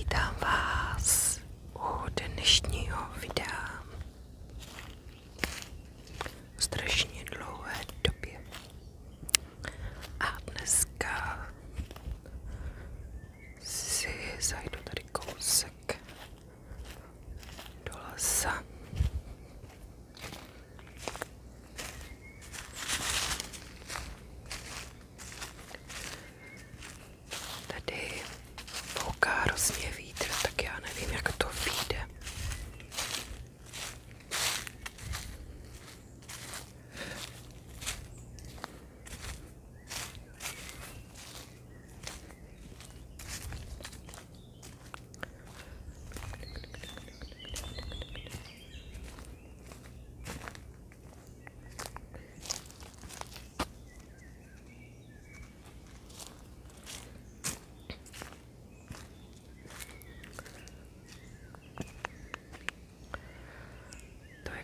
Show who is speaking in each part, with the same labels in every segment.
Speaker 1: Vítám vás u dnešního videa. Strašně dlouhé době. A dneska si zajdu tady kousek do lesa. Tady fouká hrozně vítr, tak já nevím, jak to vyjde.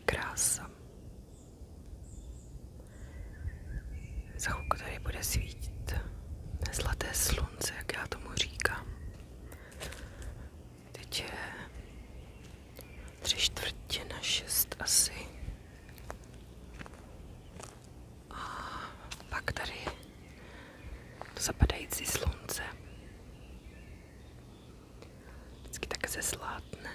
Speaker 1: Krása. Za chvilku tady bude svítit zlaté slunce, jak já tomu říkám. Teď je 5:45 asi. A pak tady to zapadající slunce. Vždycky tak zeslátne.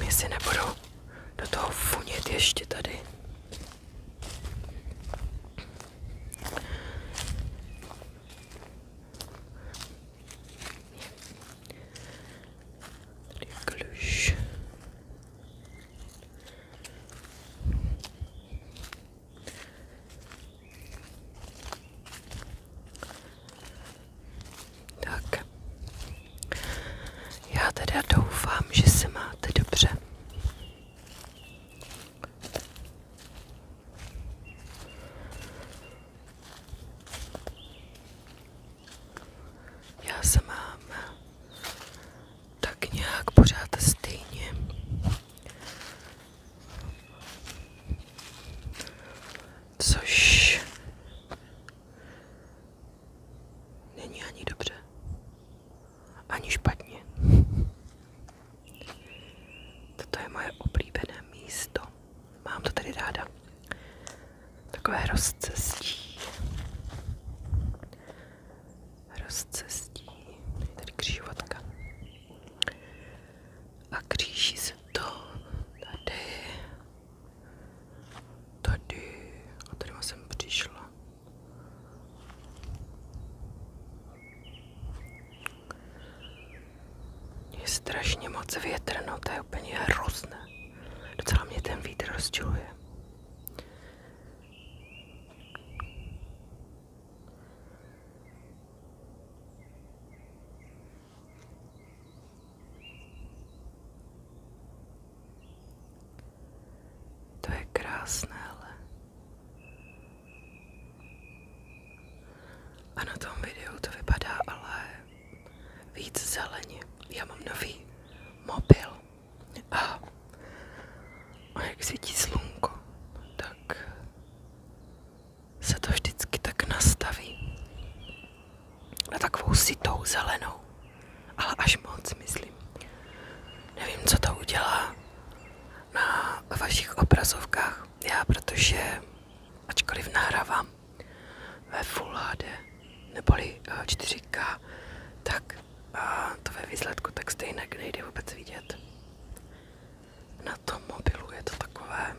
Speaker 1: Jestli nebudu do toho funět ještě tady. Tady je kluž. Tak. Já teda doufám, že se máte dobře. Já se mám tak nějak pořád stejně. Což není ani dobře, ani špatně. Toto je moje oblíbené místo. Mám to tady ráda. Takové rozcestí. Je tady křižovatka. A kříží se to tady. A tady jsem přišla. Je strašně moc větrno, to je úplně hrozné. Docela mě ten vítr rozčiluje. To je krásné, ale. A na tom videu to vypadá ale víc zeleně. Já mám nový mobil a jak svítí slunko, tak se to vždycky tak nastaví na takovou sytou zelenou, ale až moc, myslím. Nevím, co to udělá na vašich obrazovkách. Já, protože ačkoliv nahrávám ve Full HD neboli 4K, tak to ve výsledku tak stejně nejde vůbec vidět. Na tom mobilu je to takové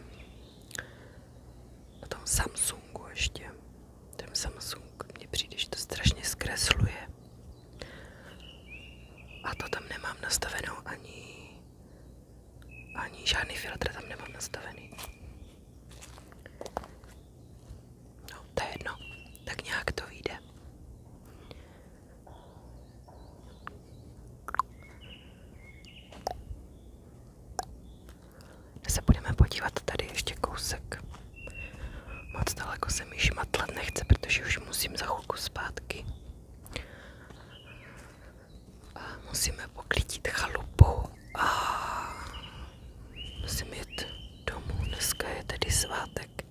Speaker 1: Samsungu ještě. Ten Samsung mně přijde, že to strašně zkresluje. A to tam nemám nastavenou ani žádný filtr tam nemám nastavený. No, to je jedno. Tak nějak to vyjde. Dnes se budeme podívat tady ještě kousek. Moc daleko se mi šmatlat nechce, protože už musím za chvilku zpátky. A musíme poklidit chalupu a musím jít domů. Dneska je tedy svátek.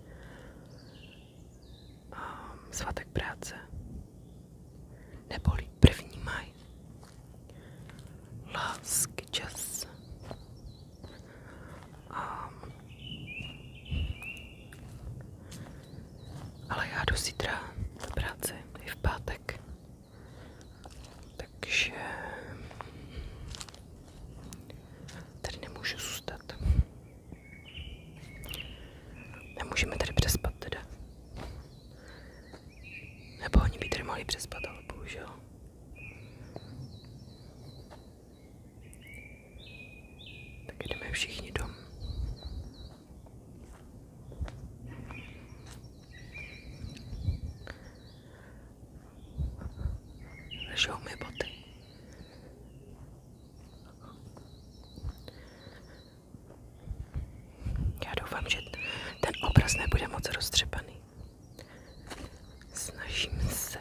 Speaker 1: Svátek práce. Neboli 1. maj. Lásky čas. Ale já jdu zítra do práce, i v pátek. Takže tady nemůžu zůstat. Nemůžeme tady přespat teda. Nebo oni by tady mohli přespat, ale bohužel. Tak jdeme všichni domů. Ležou mi boty. Já doufám, že ten obraz nebude moc roztřepaný. Snažím se.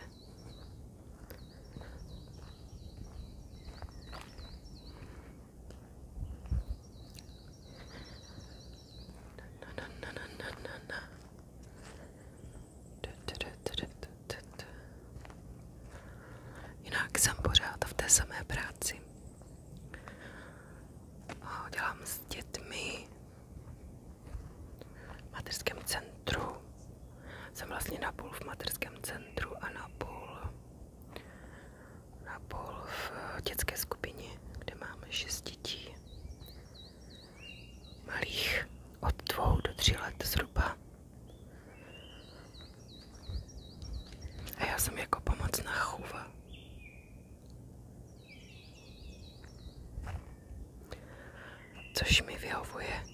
Speaker 1: Jinak jsem pořád v té samé práci. Dělám s dětmi v mateřském centru. Jsem vlastně napůl v mateřském centru a napůl v dětské skupině, kde máme 6 dětí. Malých od 2 do 3 let zhruba. A já jsem jako pomocná chůva. Což mi vyhovuje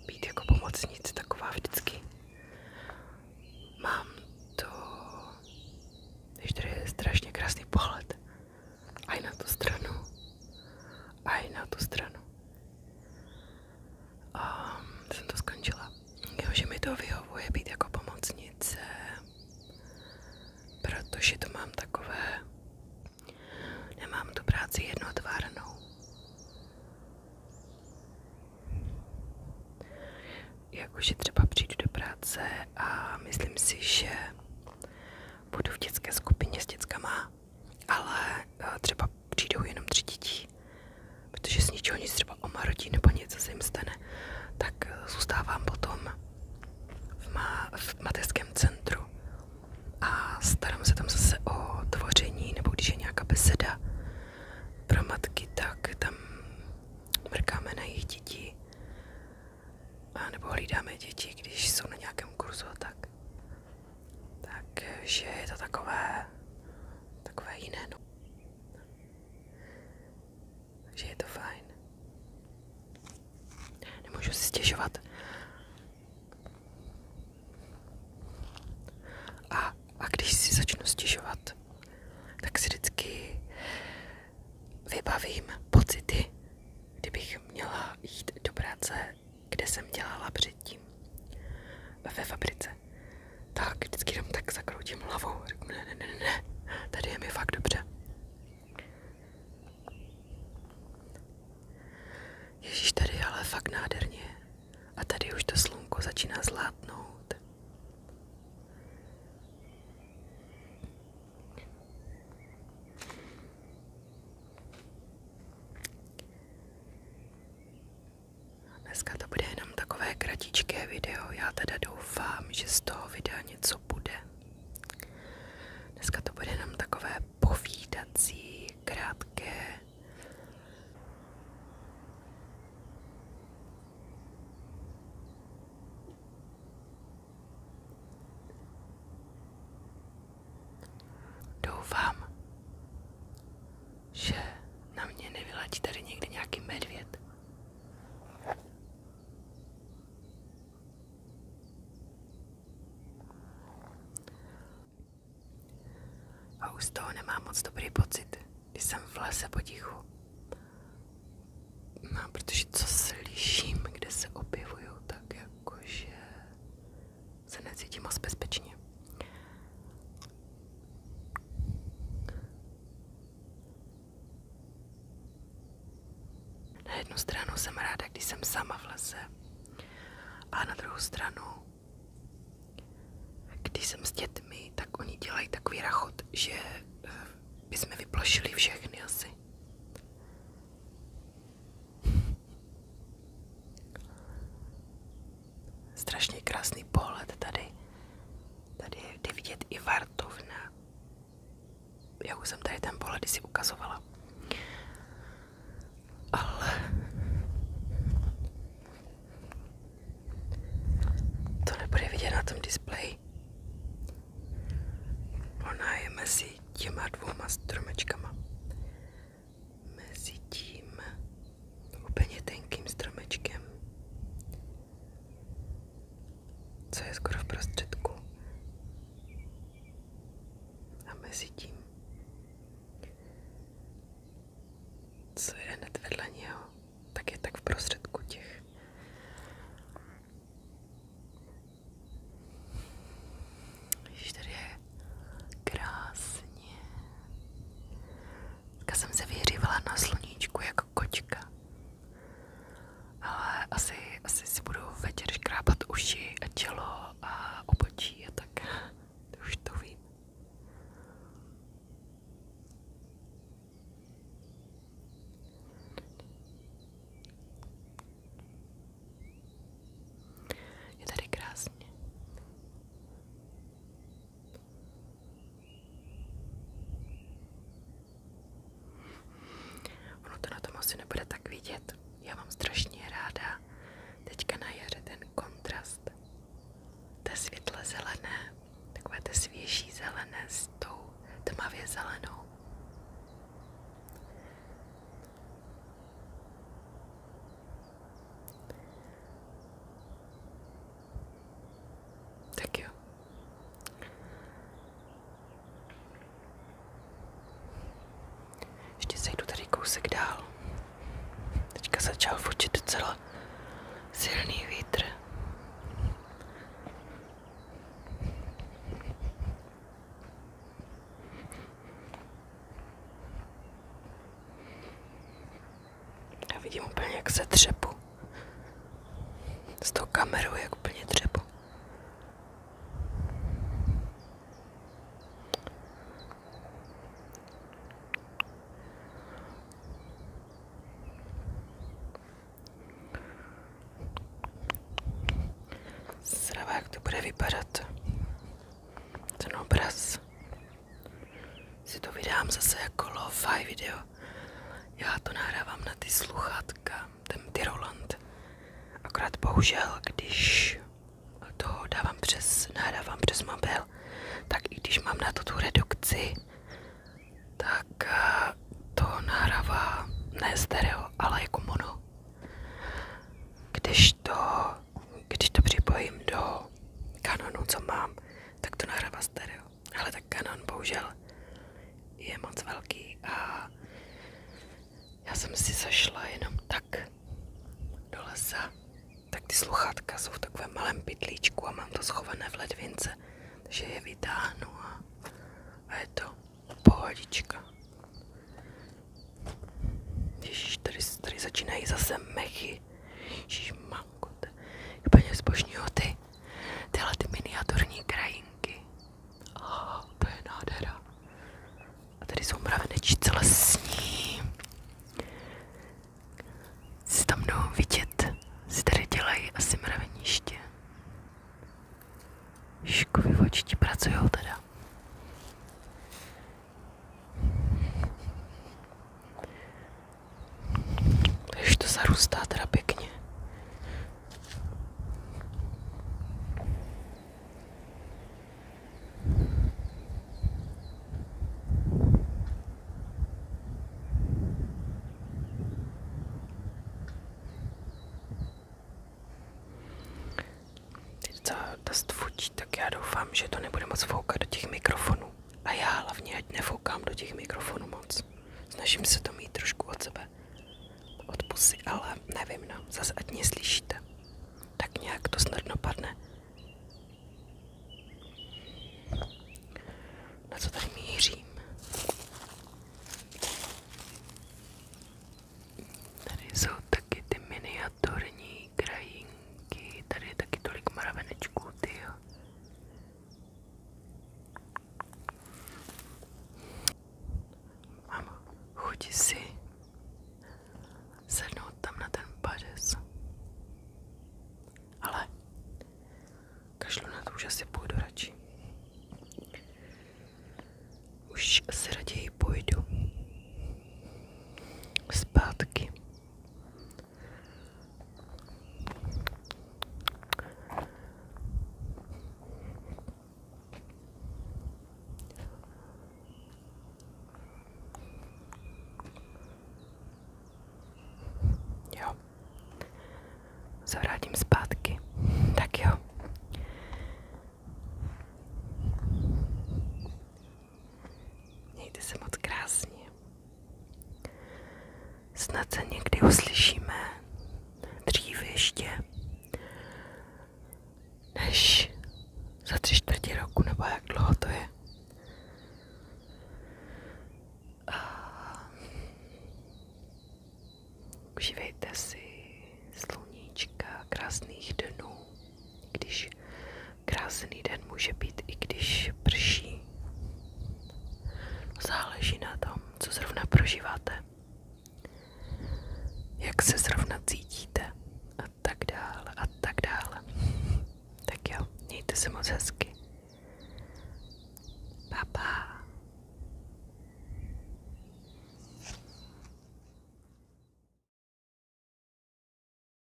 Speaker 1: být jako pomocnice taková vždycky. Mám to, když tady je strašně krásný pohled. A i na tu stranu. A i na tu stranu. A jsem to skončila. Jo, že mi to vyhovuje být jako pomocnice. Protože to mám takové. Nemám tu práci jednotvárnou. Jakože třeba přijdu do práce a myslím si, že budu v dětské skupině s dětskama, ale třeba přijdou jenom 3 děti, protože z ničeho nic třeba omarodí nebo něco se jim stane, tak zůstávám potom v mateřském centru a starám se tam zase o tvoření, nebo když je nějaká beseda pro matky, tak tam mrkáme na jejich děti. A nebo hlídáme děti, když jsou na nějakém kurzu a tak. Takže je to takové jiné, no. Takže je to fajn. Nemůžu si stěžovat. A když si začnu stěžovat, tak si vždycky vybavím pocity, kdybych měla jít do práce, kde jsem dělala předtím, ve fabrice. Tak vždycky jenom tak zakroutím hlavou. Řeknu, ne, tady je mi fakt dobře. Ježíš, tady je ale fakt nádherně. A tady už to slunko začíná zlátnout. Dneska to bude jenom takové kratičké video. Já teda doufám, že z toho videa něco bude. Dneska to bude jenom takové povídací, krátké. už z toho nemám moc dobrý pocit, když jsem v lese potichu. No, protože co slyším, kde se objevuju, tak jakože se necítím moc bezpečně. Na jednu stranu jsem ráda, když jsem sama v lese, a na druhou stranu, když jsem s dětmi, tak oni dělají takový rachot, že bychom vyplašili všechny asi. Strašně krásný pohled tady. Tady je vidět i vartovna. Já už jsem tady ten pohled si ukazovala. Ale to nebude vidět na tom displeji. Ona je mezi těma dvouma stromečkama. Mezi tím úplně tenkým stromečkem, co je skoro v prostředku. A mezi tím, co je hned vedle něho, tak je tak v prostředku těch. Ježiš, tady je krásně. Dneska jsem se vyhřívala na sluníčku jako kočka. Ale asi si budu večer škrábat uši a tělo a obočí a tak. To už to vím. Je tady krásně. Ono to na tom asi nebude tak vidět. Já mám strašně ráda teďka na jaře ten kontrast té světle zelené, takové té svěží zelené s tou tmavě zelenou. Tak jo. Ještě sejdu tady kousek dál. Teďka začal fučit docela silný vítr. Já vidím úplně, jak se třepu. S tou kamerou, jak úplně třepu. Zdrava, jak to bude vypadat. Ten obraz. Si to vydám zase jako lo-fi video. Já to nahrávám na ty sluchátka, ten Tyroland. Akorát bohužel, když to nahrávám přes mobil, tak i když mám na to tu redukci, tak to nahrává ne stereo, ale jako mono. Když to připojím do Canonu, co mám, tak to nahrává stereo. Ale tak Canon bohužel je moc velký a já jsem si zašla jenom tak do lesa. Tak ty sluchátka jsou v takovém malém pytlíčku a mám to schované v ledvince, takže je vytáhnu a je to pohodička. Ježíš, tady začínají zase mechy. Ježišmanko, to je úplně zbožňuju tyhle miniaturní krajinky. To je nádhera. A tady jsou mravenečci lesní. Si tam jdou vidět, si tady dělají asi mraveniště. Škovi oči ti pracujou teda. Takže to zarůstá teda pěkně. Dost fučí, tak já doufám, že to nebude moc foukat do těch mikrofonů. A já hlavně ať nefoukám do těch mikrofonů moc. Snažím se to mít trošku od sebe. Od pusy, ale nevím, no. Zase ať mě slyšíte. Tak nějak to snadno padne. Na co tady mířím? Tady jsou taky ty miniaturní krajinky. Tady je taky tolik mravenečků, tyjo. Mám chuť si sednout tam na ten pařez. Ale kašlu na to, už asi půjdu radši. Už asi raději půjdu zpátky. Jo. Zavrátím zpátky. Tak jo. Mějte se moc krásně. Snad se někdy uslyšíme dřív ještě, než za 3/4 roku, nebo jak dlouho to je. Užívejte si sluníčka, krásných dnů, když krásný den může být, i když prší. Záleží na tom, co zrovna prožíváte, jak se zrovna cítíte a tak dále a tak dále. Tak jo, mějte se moc hezky.